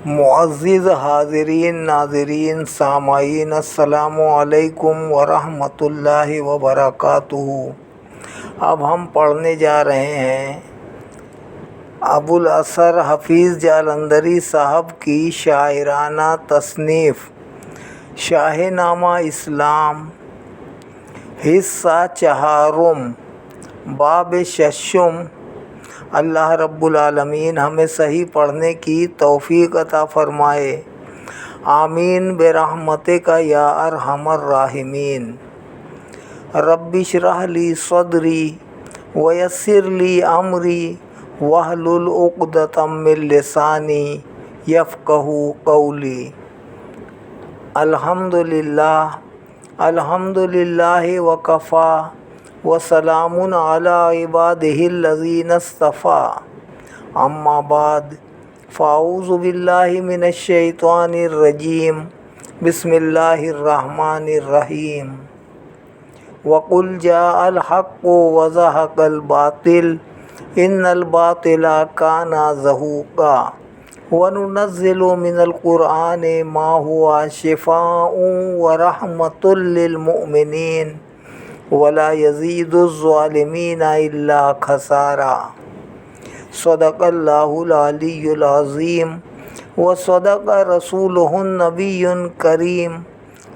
معزز حاضرین ناظرین سامعین السلام علیکم ورحمۃ اللہ وبرکاتہ۔ اب ہم پڑھنے جا رہے ہیں ابوالاسر حفیظ جالندھری صاحب کی شاعرانہ تصنیف شاہ نامہ اسلام، حصہ چہارم، باب ششم۔ اللہ رب العالمین ہمیں صحیح پڑھنے کی توفیق عطا فرمائے، آمین برحمتک یا ارحم الراحمین۔ رب اشرح لی صدری ویسر لی امری واحلل عقدۃ من لسانی یفقہوا قولی۔ الحمد للہ وکفیٰ وسلام علی عبادہ الذین اصطفیٰ، اما بعد فاعوذ باللہ من الشیطان الرجیم، بسم اللہ الرحمن الرحیم۔ وقل جاء الحق وزهق الباطل ان الباطل کان زہوقا وننزل من القرآن ما هو شفاء ورحمۃ للمؤمنین ولا یزید الظالمین الا خسارا۔ صدق اللہ العلی العظیم وصدق رسولہ النبی الکریم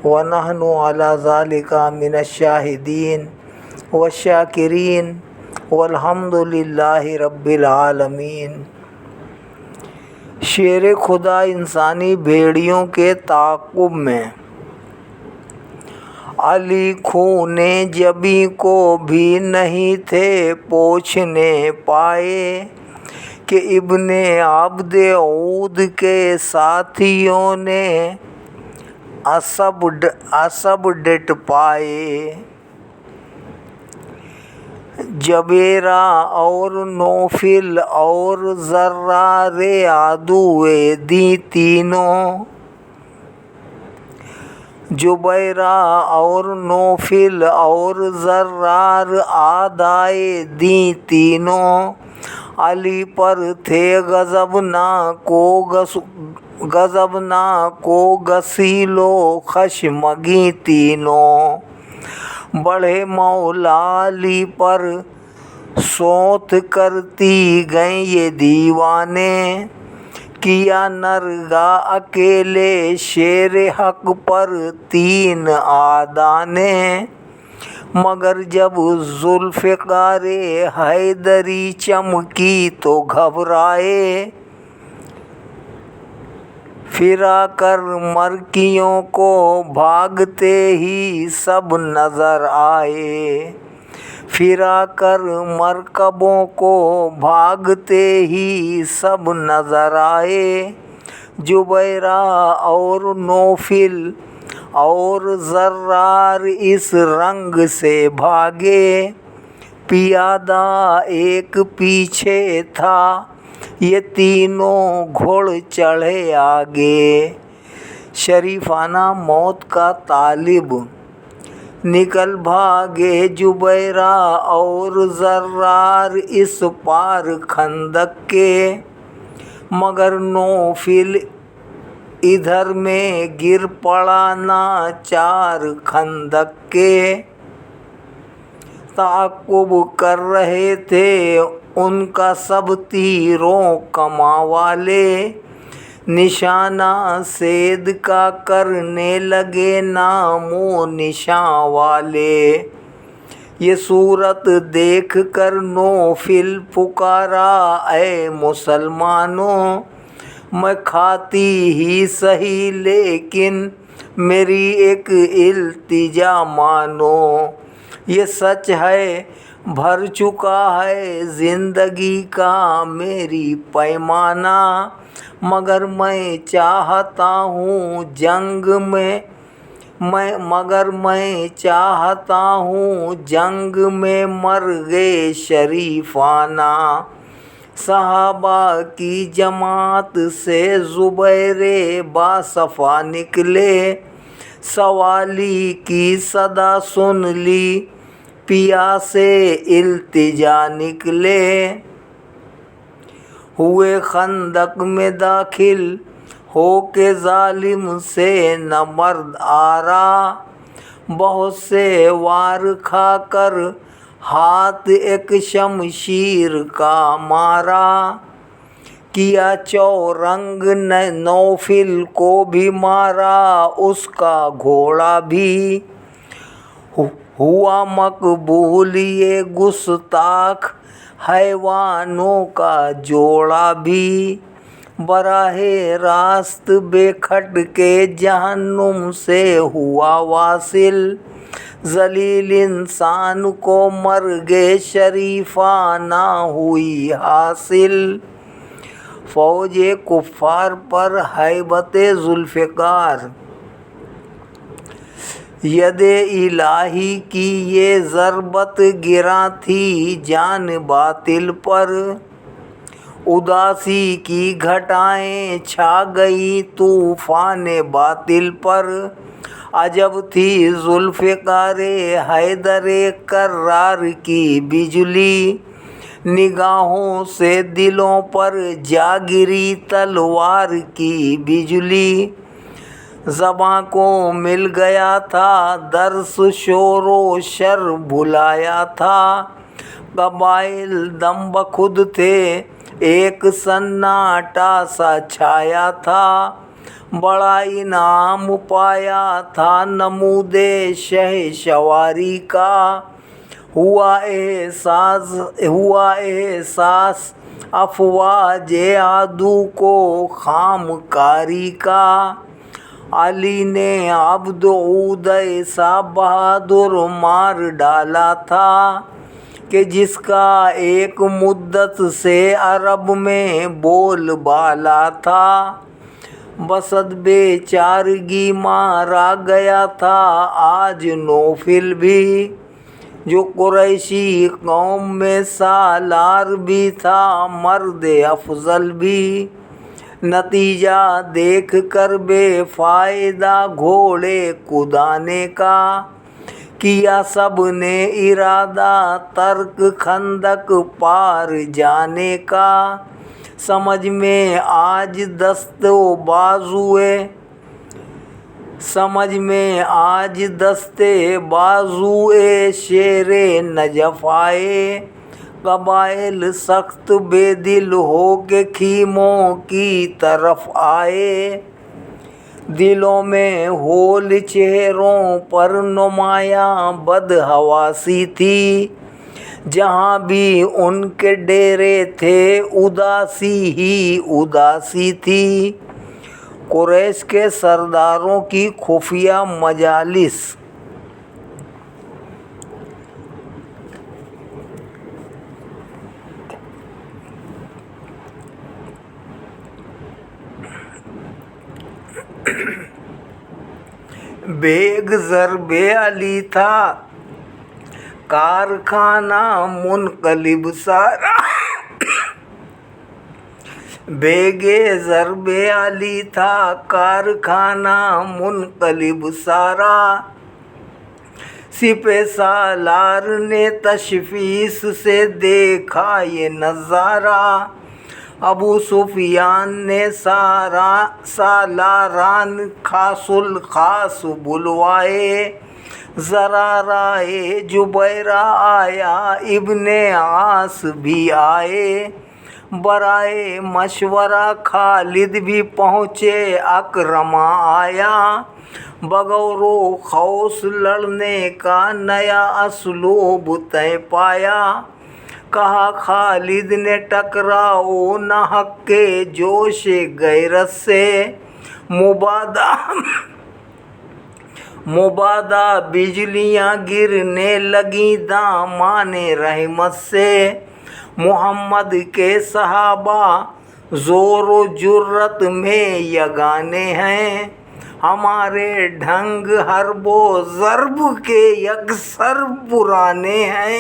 ونحن علی ذلک من الشاہدین والشاکرین والحمد للہ رب العالمین۔ شیر خدا انسانی بھیڑیوں کے تعاقب میں۔ علی خون جبی کو بھی نہیں تھے پوچھنے پائے کہ ابن عبد عود کے ساتھیوں نے عصب ڈٹ پائے۔ جبیرہ اور نوفل اور زرار عدوِ دی تینوں، جبیرہ اور نوفل اور زرار اعدائے دی تینوں، علی پر تھے غضبناک و غسیل و خشمگیں تینوں۔ بڑھے مولا علی پر سوت کرتی گئیں یہ دیوانے، کیا نرگا اکیلے شیر حق پر تین اعداء نے، مگر جب ذوالفقار حیدری چمکی تو گھبرائے، پھرا کر مرکیوں کو بھاگتے ہی سب نظر آئے، پھرا کر مرکبوں کو بھاگتے ہی سب نظر آئے۔ جبیرہ اور نوفل اور زرار اس رنگ سے بھاگے، پیادہ ایک پیچھے تھا یہ تینوں گھوڑ چڑھے آگے۔ شریفانہ موت کا طالب نکل بھاگے جبیرہ اور زرار اس پار خندق کے، مگر نوفل ادھر میں گر پڑا ناچار خندق کے۔ تعاقب کر رہے تھے ان کا سب تیروں کماں والے، نشانہ صید کا کرنے لگے نام و نشاں والے۔ یہ صورت دیکھ کر نوفل پکارا اے مسلمانوں، میں کھاتی ہی سہی لیکن میری ایک التجا مانو۔ یہ سچ ہے بھر چکا ہے زندگی کا میری پیمانہ، مگر میں چاہتا ہوں جنگ میں مرگ شریفانہ۔ صحابہ کی جماعت سے زبیر باصفا نکلے، سوالی کی صدا سن لی پیا سے التجا نکلے۔ ہوئے خندق میں داخل ہو کے ظالم سے نہ مرد آرا، بہت سے وار کھا کر ہاتھ ایک شمشیر کا مارا، کیا چورنگ نوفل کو بھی مارا اس کا گھوڑا بھی، ہوا مقبول یہ گستاخ حیوانوں کا جوڑا بھی، براہ راست بے کھٹ کے جہنم سے ہوا واصل، ذلیل انسان کو مرگ شریفانہ ہوئی حاصل۔ فوج کفار پر ہیبت ذوالفقار، ید الہی کی یہ ضربت گراں تھی جان باطل پر، اداسی کی گھٹائیں چھا گئی طوفان باطل پر، عجب تھی ذوالفقار حیدر کرار کی بجلی، نگاہوں سے دلوں پر جا گری تلوار کی بجلی، زباں کو مل گیا تھا درس شور و شر بھلایا تھا، قبائل دم بخود تھے ایک سناٹا سا چھایا تھا، بڑا انعام پایا تھا نمود شہسواری کا، ہوا احساس افواج عدو کو خام کاری کا، علی نے عبدعود ایسا بہادر مار ڈالا تھا کہ جس کا ایک مدت سے عرب میں بول بالا تھا، بسد بے چارگی مارا گیا تھا آج نوفل بھی، جو قریشی قوم میں سالار بھی تھا مرد افضل بھی، نتیجہ دیکھ کر بے فائدہ گھوڑے کدانے کا، کیا سب نے ارادہ ترک خندق پار جانے کا، سمجھ میں آج دست بازوئے شیر نجف آئے، قبائل سخت بے دل ہو کے خیموں کی طرف آئے، دلوں میں ہول چہروں پر نمایاں بدحواسی تھی، جہاں بھی ان کے ڈیرے تھے اداسی ہی اداسی تھی، قریش کے سرداروں کی خفیہ مجالس، بیگ ضرب علی تھا کارخانہ منقلب سارا، بیگ ضرب علی تھا کارخانہ منقلب سارا، سپہ سالار نے تشویش سے دیکھا یہ نظارہ، ابو سفیان نے سالاران خاص الخاص بلوائے، زرارۂ جبیرہ آیا ابن عاص بھی آئے، برائے مشورہ خالد بھی پہنچے اکرمہ آیا، بغور و خوص لڑنے کا نیا اسلوب طے پایا، کہا خالد نے ٹکراؤ نہ حق کے جوش غیرت سے، مبادا بجلیاں گرنے لگیں دامان رحمت سے، محمد کے صحابہ زور و جرت میں یگانے ہیں، ہمارے ڈھنگ حرب و ضرب کے یکسر پرانے ہیں،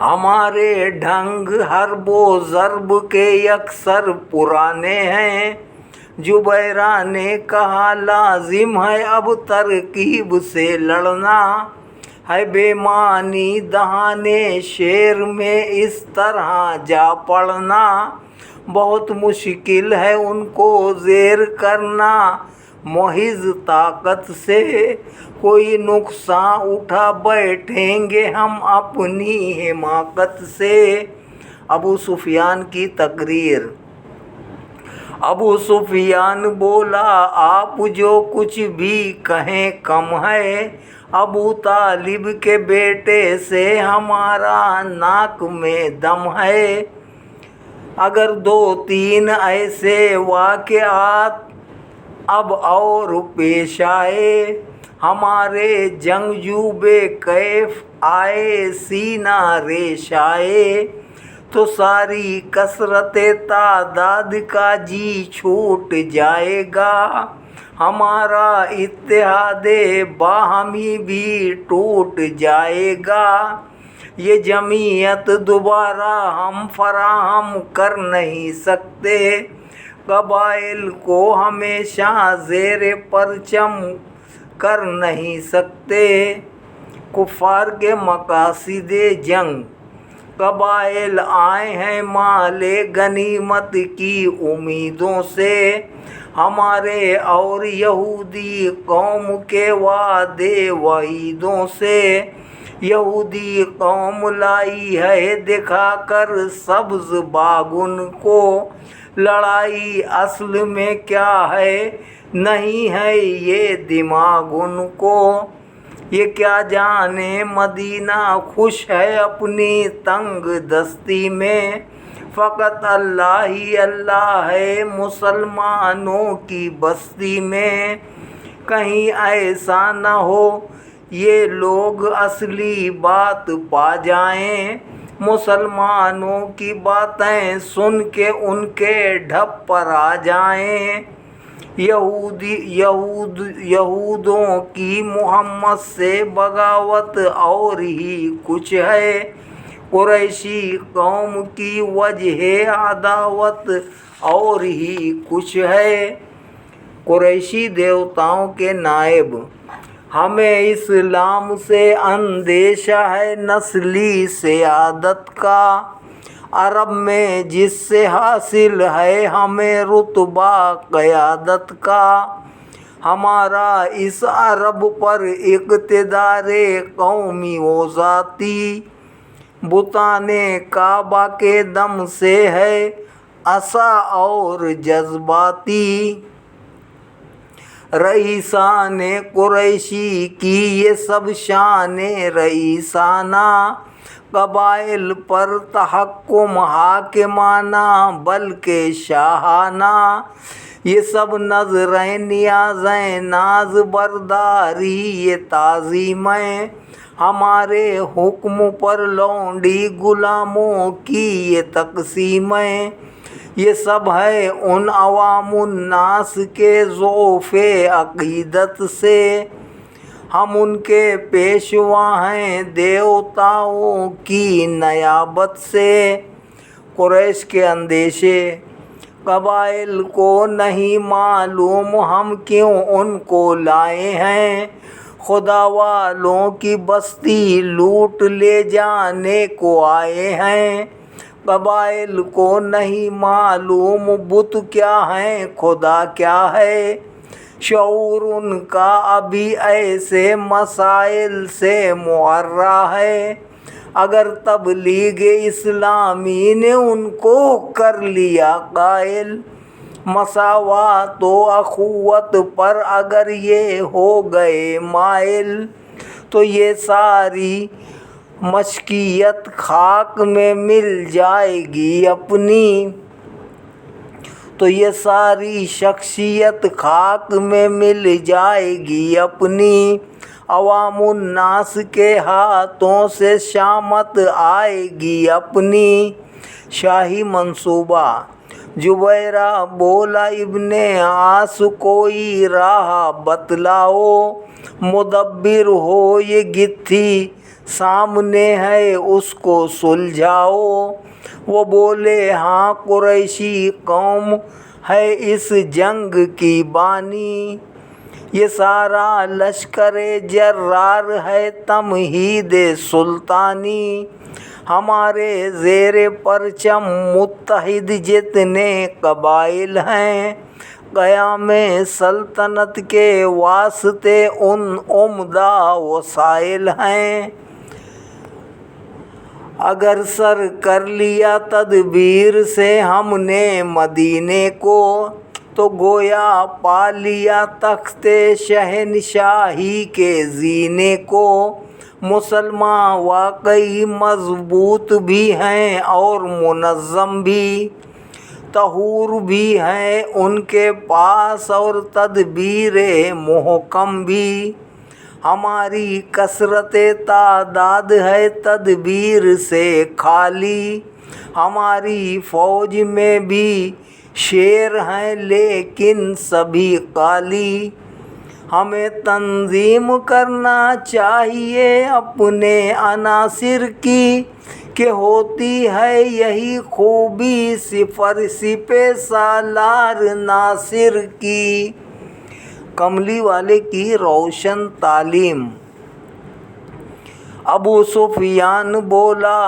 ہمارے ڈھنگ حرب و ضرب کے یکسر پرانے ہیں، جبیرہ نے کہا لازم ہے اب ترکیب سے لڑنا، ہے بےمانی دہانے شعر میں اس طرح جا پڑنا، بہت مشکل ہے ان کو زیر کرنا، محض طاقت سے کوئی نقصان اٹھا بیٹھیں گے ہم اپنی حماقت سے۔ ابو سفیان کی تقریر۔ ابو سفیان بولا، آپ جو کچھ بھی کہیں کم ہے، ابو طالب کے بیٹے سے ہمارا ناک میں دم ہے۔ اگر دو تین ایسے واقعات اب اور پیش آئے، ہمارے جنگجو بے کیف آئے سینہ ریش آئے، تو ساری کثرت تعداد کا جی چھوٹ جائے گا، ہمارا اتحاد باہمی بھی ٹوٹ جائے گا، یہ جمعیت دوبارہ ہم فراہم کر نہیں سکتے، قبائل کو ہمیشہ زیر پرچم کر نہیں سکتے۔ کفار کے مقاصد جنگ۔ قبائل آئے ہیں مال غنیمت کی امیدوں سے، ہمارے اور یہودی قوم کے وعدے وعیدوں سے، یہودی قوم لائی ہے دکھا کر سبز باغ ان کو، لڑائی اصل میں کیا ہے نہیں ہے یہ دماغ ان کو، یہ کیا جانے مدینہ خوش ہے اپنی تنگ دستی میں، فقط اللہ ہی اللہ ہے مسلمانوں کی بستی میں، کہیں ایسا نہ ہو یہ لوگ اصلی بات پا جائیں، مسلمانوں کی باتیں سن کے ان کے ڈھپ پر آ جائیں، یہودوں کی محمد سے بغاوت اور ہی کچھ ہے، قریشی قوم کی وجہ عداوت اور ہی کچھ ہے۔ قریشی دیوتاؤں کے نائب۔ ہمیں اسلام سے اندیشہ ہے نسلی سیادت کا، عرب میں جس سے حاصل ہے ہمیں رتبہ قیادت کا، ہمارا اس عرب پر اقتدار قومی و ذاتی، بتان کعبہ کے دم سے ہے عصا اور جذباتی، رئیسان قریشی کی یہ سب شان رئیسانہ، قبائل پر تحکم حاکمانہ بلکہ شاہانہ، یہ سب نظریں نیازیں ناز برداری یہ تعظیمیں، ہمارے حکم پر لونڈی غلاموں کی یہ تقسیمیں، یہ سب ہے ان عوام الناس کے ضعف عقیدت سے، ہم ان کے پیشوا ہیں دیوتاؤں کی نیابت سے۔ قریش کے اندیشے۔ قبائل کو نہیں معلوم ہم کیوں ان کو لائے ہیں، خدا والوں کی بستی لوٹ لے جانے کو آئے ہیں، قبائل کو نہیں معلوم بت کیا ہیں خدا کیا ہے، شعور ان کا ابھی ایسے مسائل سے معرّہ ہے، اگر تبلیغ اسلامی نے ان کو کر لیا قائل، مساوات و اخوت پر اگر یہ ہو گئے مائل، تو یہ ساری مشکیت خاک میں مل جائے گی اپنی، تو یہ ساری شخصیت خاک میں مل جائے گی اپنی، عوام الناس کے ہاتھوں سے شامت آئے گی اپنی۔ شاہی منصوبہ۔ جبیرہ بولا، ابن عاص کوئی راہ بتلاؤ، مدبر ہو یہ گتھی سامنے ہے اس کو سلجھاؤ، وہ بولے ہاں قریشی قوم ہے اس جنگ کی بانی، یہ سارا لشکر جرار ہے تمہید سلطانی، ہمارے زیر پرچم متحد جتنے قبائل ہیں، قیام سلطنت کے واسطے ان عمدہ وسائل ہیں۔ اگر سر کر لیا تدبیر سے ہم نے مدینے کو، تو گویا پا لیا تخت شہنشاہی کے زینے کو۔ مسلمان واقعی مضبوط بھی ہیں اور منظم بھی، طہور بھی ہیں ان کے پاس اور تدبیر محکم بھی۔ ہماری کثرت تعداد ہے تدبیر سے خالی، ہماری فوج میں بھی شیر ہیں لیکن سبھی قالی۔ ہمیں تنظیم کرنا چاہیے اپنے عناصر کی، کہ ہوتی ہے یہی خوبی سپہ سالار ناصر کی۔ کملی والے کی روشن تعلیم۔ ابو سفیان بولا،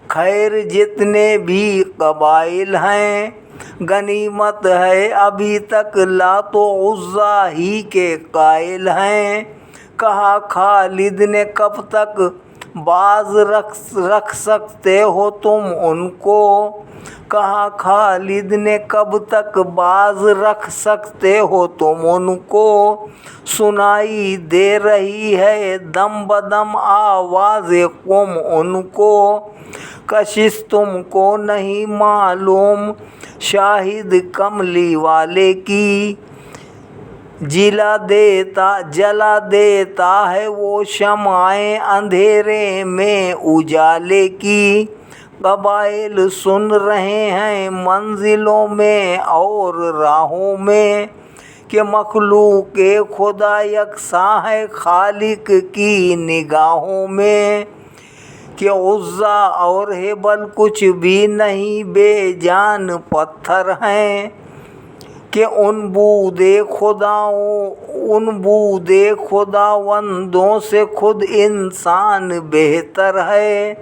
خیر جتنے بھی قبائل ہیں، غنیمت ہے ابھی تک لات و عزیٰ ہی کے قائل ہیں۔ کہا خالد نے کب تک باز رکھ سکتے ہو تم ان کو؟ کہا خالد نے کب تک باز رکھ سکتے ہو تم ان کو؟ سنائی دے رہی ہے دم بدم آواز قوم ان کو، کشش تم کو نہیں معلوم شاہد کملی والے کی۔ جلا دیتا ہے وہ شمعیں اندھیرے میں اجالے کی۔ قبائل سن رہے ہیں منزلوں میں اور راہوں میں، کہ مخلوق خدا یکساں ہے خالق کی نگاہوں میں، کہ عزیٰ اور ہبل کچھ بھی نہیں بے جان پتھر ہیں، کہ ان بود خداوندوں سے خود انسان بہتر ہے،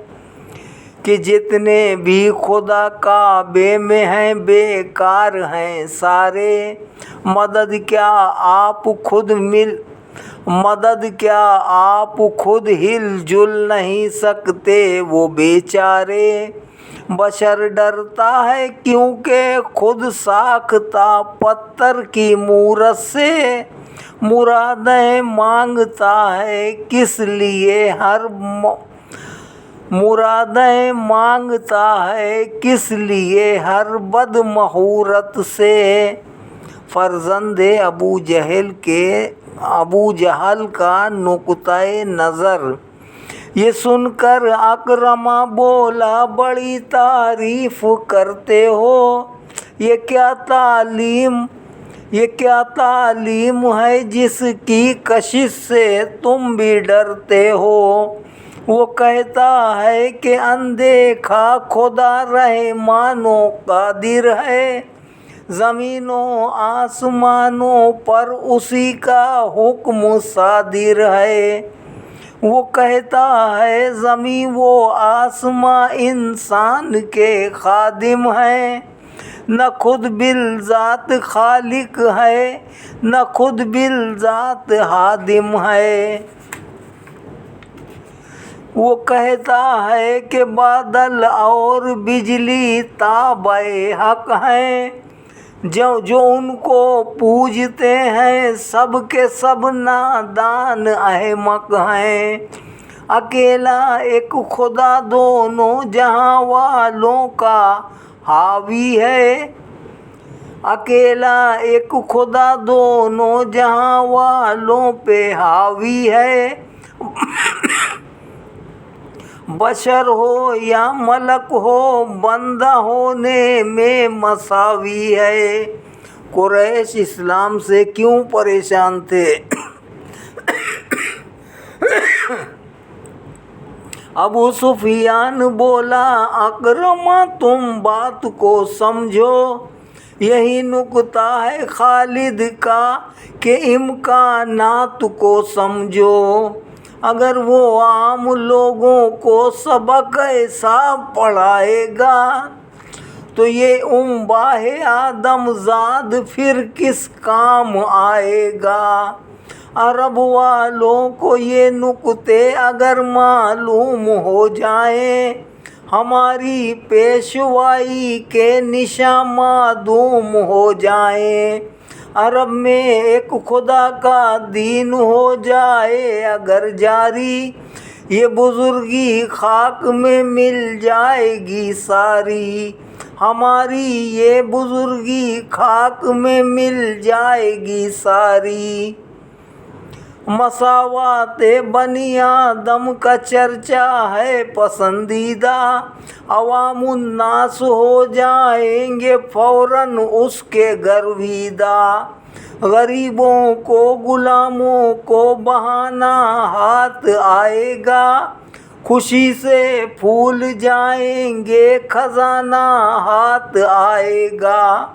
کہ جتنے بھی خدا کعبے میں ہیں بیکار ہیں سارے، مدد کیا آپ خود ہل جل نہیں سکتے وہ بیچارے۔ بشر ڈرتا ہے کیونکہ خود ساختہ پتھر کی مورت سے، مرادیں مانگتا ہے کس لیے ہر بد مہورت سے۔ فرزند ابو جہل کا نقطۂ نظر۔ یہ سن کر اکرمہ بولا، بڑی تعریف کرتے ہو، یہ کیا تعلیم ہے جس کی کشش سے تم بھی ڈرتے ہو؟ وہ کہتا ہے کہ اندیکھا خدا رحمان و قادر ہے، زمینوں آسمانوں پر اسی کا حکم صادر ہے۔ وہ کہتا ہے زمین و آسماں انسان کے خادم ہیں، نہ خود بالذات خالق ہے نہ خود بالذات ہادم ہے۔ وہ کہتا ہے کہ بادل اور بجلی تابع حق ہیں، جو ان کو پوجتے ہیں سب کے سب نادان احمق ہیں۔ اکیلا ایک خدا دونوں جہاں والوں کا حاوی ہے، اکیلا ایک خدا دونوں جہاں والوں پہ حاوی ہے۔ بشر ہو یا ملک ہو بندہ ہونے میں مساوی ہے۔ قریش اسلام سے کیوں پریشان تھے؟ ابو سفیان بولا، اکرمہ تم بات کو سمجھو، یہی نکتہ ہے خالد کا کہ امکانات کو سمجھو، اگر وہ عام لوگوں کو سبق ایسا پڑھائے گا تو یہ انباء آدم زاد پھر کس کام آئے گا۔ عرب والوں کو یہ نکتے اگر معلوم ہو جائیں، ہماری پیشوائی کے نشاں معدوم ہو جائیں۔ عرب میں ایک خدا کا دین ہو جائے اگر جاری، یہ بزرگی خاک میں مل جائے گی ساری، ہماری یہ بزرگی خاک میں مل جائے گی ساری۔ مساوات بنی آدم کا چرچا ہے پسندیدہ، عوام الناس ہو جائیں گے فوراً اس کے گرویدہ، غریبوں کو غلاموں کو بہانا ہاتھ آئے گا، خوشی سے پھول جائیں گے خزانہ ہاتھ آئے گا،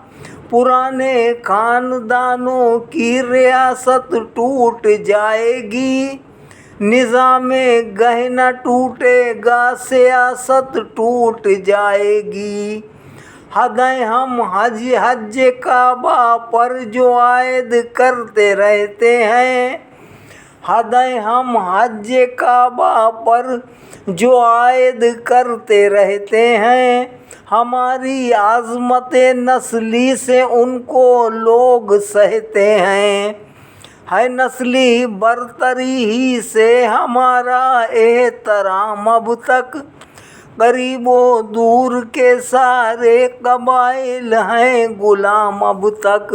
پرانے خاندانوں کی ریاست ٹوٹ جائے گی، نظام گہنا ٹوٹے گا سیاست ٹوٹ جائے گی، حدیں ہم حج کعبہ پر جو عائد کرتے رہتے ہیں، حدیں ہم حج کعبہ پر جو عائد کرتے رہتے ہیں، ہماری عظمت نسلی سے ان کو لوگ سہتے ہیں، ہے نسلی برتری ہی سے ہمارا احترام اب تک، قریب و دور کے سارے قبائل ہیں غلام اب تک،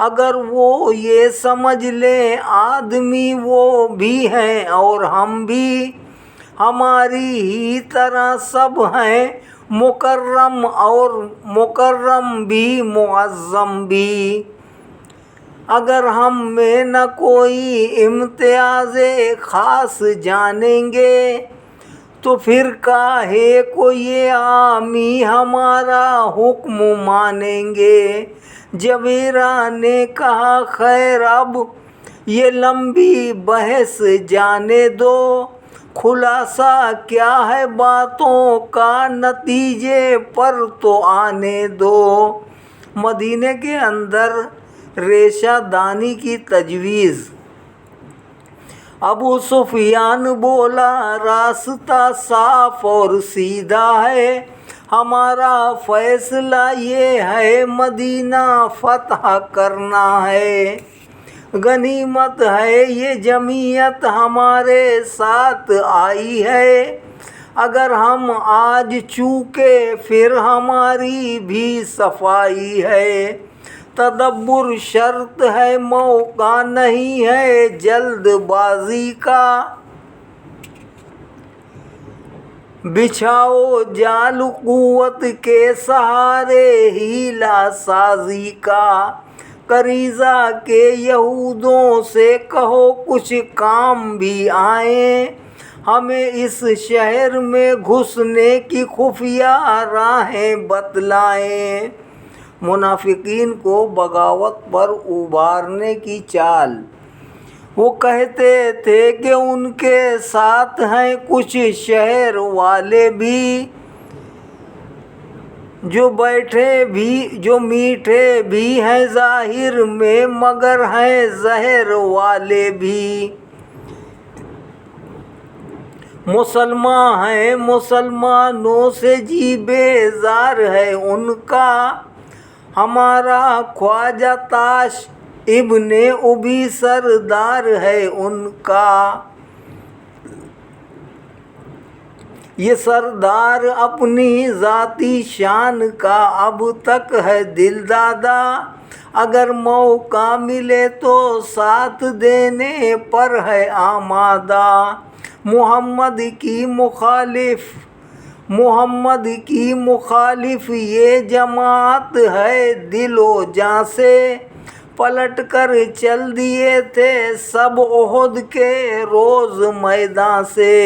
اگر وہ یہ سمجھ لیں آدمی وہ بھی ہیں اور ہم بھی، ہماری ہی طرح سب ہیں مکرم اور مکرم بھی معظم بھی، اگر ہم میں نہ کوئی امتیاز خاص جانیں گے تو پھر کاہے کو یہ عامی ہمارا حکم مانیں گے۔ جبیرہ نے کہا خیر اب یہ لمبی بحث جانے دو، خلاصہ کیا ہے باتوں کا نتیجے پر تو آنے دو۔ مدینے کے اندر ریشہ دانی کی تجویز۔ ابو سفیان بولا راستہ صاف اور سیدھا ہے، ہمارا فیصلہ یہ ہے مدینہ فتح کرنا ہے، غنیمت ہے یہ جمعیت ہمارے ساتھ آئی ہے، اگر ہم آج چوکے پھر ہماری بھی صفائی ہے، تدبر شرط ہے موقع نہیں ہے جلد بازی کا، بچھاؤ جال قوت کے سہارے حیلہ سازی کا، قریظہ کے یہودوں سے کہو کچھ کام بھی آئیں، ہمیں اس شہر میں گھسنے کی خفیہ راہیں بتلائیں۔ منافقین کو بغاوت پر ابھارنے کی چال۔ وہ کہتے تھے کہ ان کے ساتھ ہیں کچھ شہر والے بھی، جو میٹھے بھی ہیں ظاہر میں مگر ہیں زہر والے بھی، مسلمان ہیں مسلمانوں سے جی بیزار ہے ان کا، ہمارا خواجہ تاش ابن ابی سردار ہے ان کا، یہ سردار اپنی ذاتی شان کا اب تک ہے دل دادا، اگر موقع ملے تو ساتھ دینے پر ہے آمادہ، محمد کی مخالف یہ جماعت ہے دل و جاں سے، پلٹ کر چل دیے تھے سب احد کے روز میدان سے،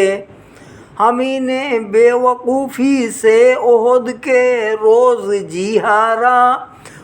ہمیں نے بے وقوفی سے احد کے روز جی ہارا،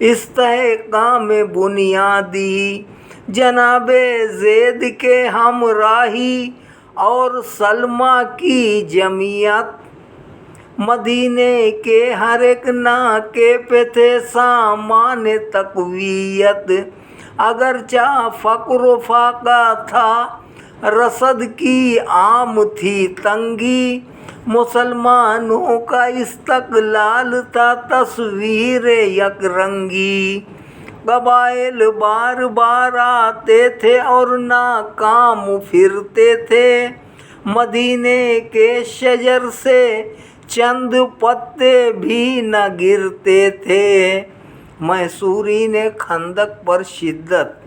استحکام بنیادی جناب زید کے ہمراہی اور سلمہ کی جمعیت، مدینے کے ہر ایک ناکے پہ تھے سامان تقویت، اگرچہ فقر و فاقہ تھا رسد کی عام تھی تنگی، مسلمانوں کا استقلال تھا تصویر یک رنگی، قبائل بار بار آتے تھے اور ناکام پھرتے تھے، مدینے کے شجر سے چند پتے بھی نہ گرتے تھے۔ محصورین خندق پر شدت۔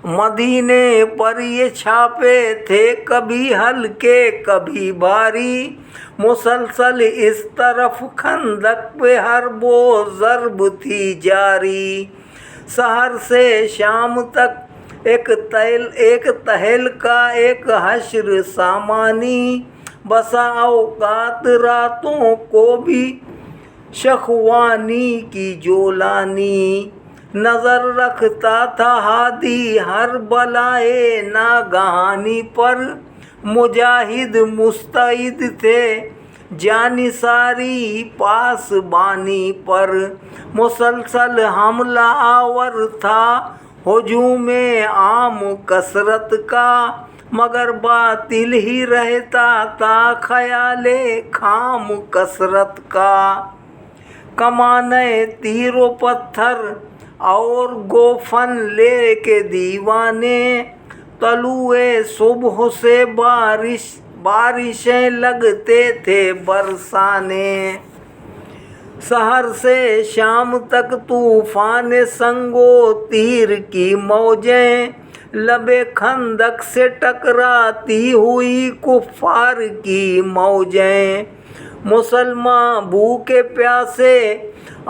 مدینے پر یہ چھاپے تھے کبھی ہلکے کبھی بھاری، مسلسل اس طرف خندق پہ حرب و ضرب تھی جاری، سحر سے شام تک ایک تہلکہ ایک حشر سامانی، بسا اوقات راتوں کو بھی شخوانی کی جولانی، نظر رکھتا تھا ہادی ہر بلائے ناگہانی پر، مجاہد مستعد تھے جانثاری پاسبانی پر، مسلسل حملہ آور تھا ہجوم عام کثرت کا، مگر باطل ہی رہتا تھا خیال خام کثرت کا، کمانیں تیر و پتھر اور گوفن لے کے دیوانے، طلوع صبح سے بارشیں لگتے تھے برسانے، سحر سے شام تک طوفان سنگ و تیر کی موجیں، لب خندق سے ٹکراتی ہوئی کفار کی موجیں، مسلمان بھوکے پیاسے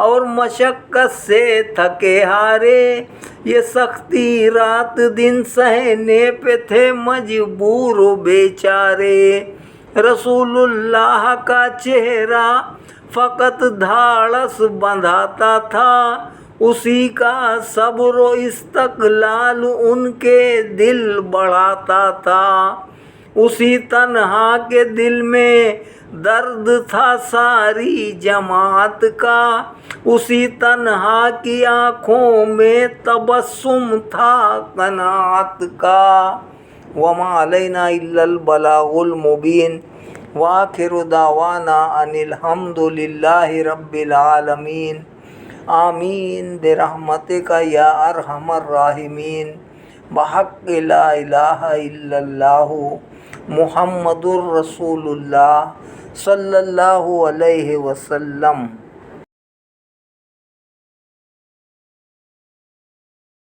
اور مشقت سے تھکے ہارے، یہ سختی رات دن سہنے پہ تھے مجبور و بیچارے، رسول اللہ کا چہرہ فقط دھاڑس بندھاتا تھا، اسی کا صبر و استقلال ان کے دل بڑھاتا تھا، اسی تنہا کے دل میں درد تھا ساری جماعت کا، اسی تنہا کی آنکھوں میں تبسم تھا قناعت کا۔ وما علینا الا البلاغ المبین، وآخر دعوانا ان الحمد للہ رب العالمین، آمین برحمتک یا ارحم الراحمین، بحق لا الہ الا اللہ محمد الرسول اللہ صلی اللہ علیہ وسلم۔